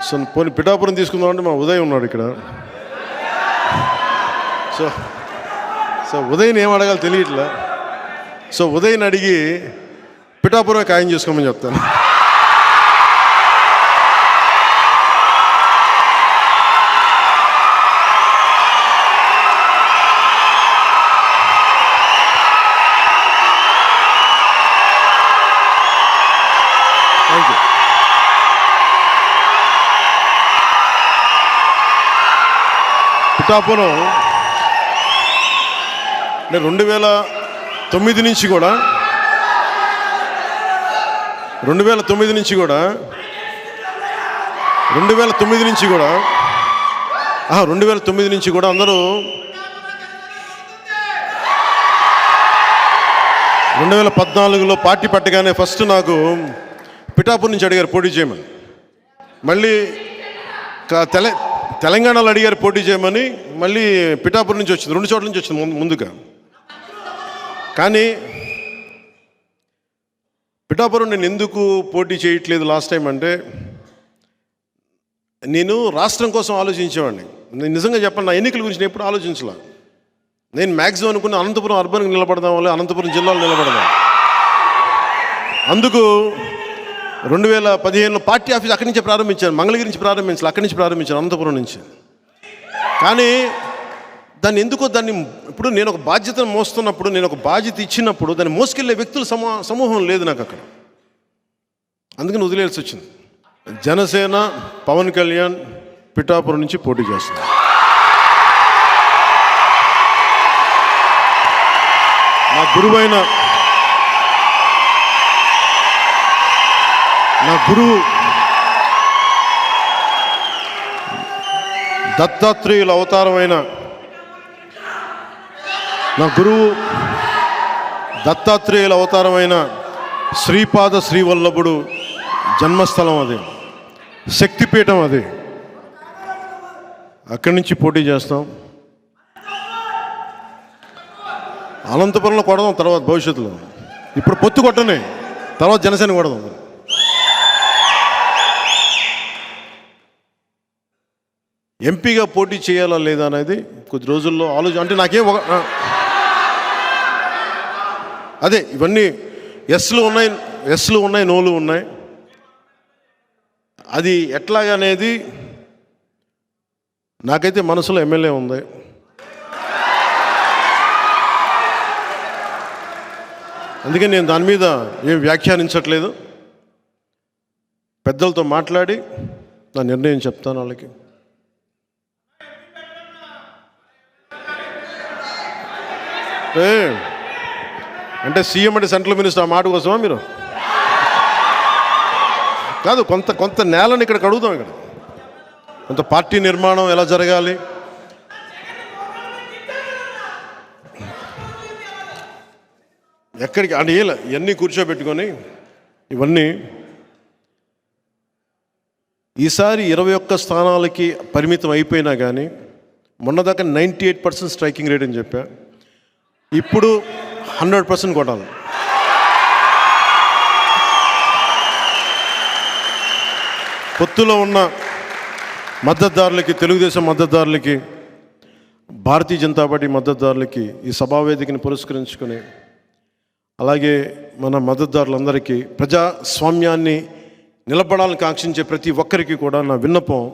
So పోనీ పిఠాపురం తీసుకుందామంటే మా ఉదయ్ ఉన్నాడు ఇక్కడ. సో ఉదయ్ని ఏం అడగాలి తెలియట్లే. సో ఉదయ్ని అడిగి పిఠాపురం ఖాయం చేసుకోమని చెప్తాను. Thank you. పిఠాపురం అంటే 2009 నుంచి కూడా 2009 నుంచి కూడా 2009 నుంచి కూడా అందరూ 2014లో పార్టీ పెట్టగానే ఫస్ట్ నాకు పిఠాపురం నుంచి అడిగారు పోటీ చేయమని. మళ్ళీ తెలంగాణలో అడిగారు పోటీ చేయమని. మళ్ళీ పిఠాపురం నుంచి వచ్చింది, 2 చోట్ల నుంచి వచ్చింది ముందుగా. కానీ పిఠాపురం నేను ఎందుకు పోటీ చేయట్లేదు లాస్ట్ టైం అంటే, నేను రాష్ట్రం కోసం ఆలోచించేవాడిని. నేను నిజంగా చెప్పాను, నా ఎన్నికల గురించి నేను ఎప్పుడు ఆలోచించలే. నేను మ్యాక్సిమం అనుకున్న అనంతపురం అర్బన్కి నిలబడదాం, వల్ల అనంతపురం జిల్లాలో నిలబడదాం. అందుకు 2015లో పార్టీ ఆఫీస్ అక్కడి నుంచే ప్రారంభించాను. మంగళగిరి నుంచి ప్రారంభించాలి, అక్కడి నుంచి ప్రారంభించాను, అనంతపురం నుంచి. కానీ దాన్ని ఇప్పుడు నేను ఒక బాధ్యతను మోస్తున్నప్పుడు, నేను ఒక బాధ్యత ఇచ్చినప్పుడు దాన్ని మోసుకెళ్ళే వ్యక్తుల సమూహం లేదు నాకు అక్కడ. అందుకని వదిలేయాల్సి వచ్చింది. జనసేన పవన్ కళ్యాణ్ పిఠాపురం నుంచి పోటీ చేస్తుంది. నా గురువు దత్తాత్రేయుల అవతారమైన శ్రీపాద శ్రీవల్లభుడు జన్మస్థలం అది, శక్తిపీఠం అది. అక్కడి నుంచి పోటీ చేస్తాం. అనంతపురంలో కొడదాం తర్వాత భవిష్యత్తులో. ఇప్పుడు పొత్తు కొట్టనే, తర్వాత జనసేన కొడదాం. ఎంపీగా పోటీ చేయాలా లేదా అనేది కొద్ది రోజుల్లో అంటే నాకేం అదే ఇవన్నీ ఎస్లు ఉన్నాయి, నోలు ఉన్నాయి. అది ఎట్లాగనేది నాకైతే మనసులో ఎమ్మెల్యే ఉంది. అందుకని నేను దాని మీద ఏం వ్యాఖ్యానించట్లేదు. పెద్దలతో మాట్లాడి నా నిర్ణయం చెప్తాను వాళ్ళకి. అంటే సీఎం అంటే సెంట్రల్ మినిస్టర్ ఆ మాట కోసమా మీరు? కాదు, కొంత నేలని ఇక్కడ అడుగుదాం. ఇక్కడ కొంత పార్టీ నిర్మాణం ఎలా జరగాలి, ఎక్కడికి అంటే ఇవన్నీ కూర్చోబెట్టుకొని ఇవన్నీ ఈసారి 21 స్థానాలకి పరిమితం అయిపోయినా కానీ, మొన్నదాకా 98% స్ట్రైకింగ్ రేట్ అని చెప్పా. ఇప్పుడు 100% కొట్టాలి. పొత్తులో ఉన్న మద్దతుదారులకి, తెలుగుదేశం మద్దతుదారులకి, భారతీయ జనతా పార్టీ మద్దతుదారులకి ఈ సభావేదికని పురస్కరించుకొని, అలాగే మన మద్దతుదారులందరికీ ప్రజాస్వామ్యాన్ని నిలబడాలని కాంక్షించే ప్రతి ఒక్కరికి కూడా నా విన్నపం,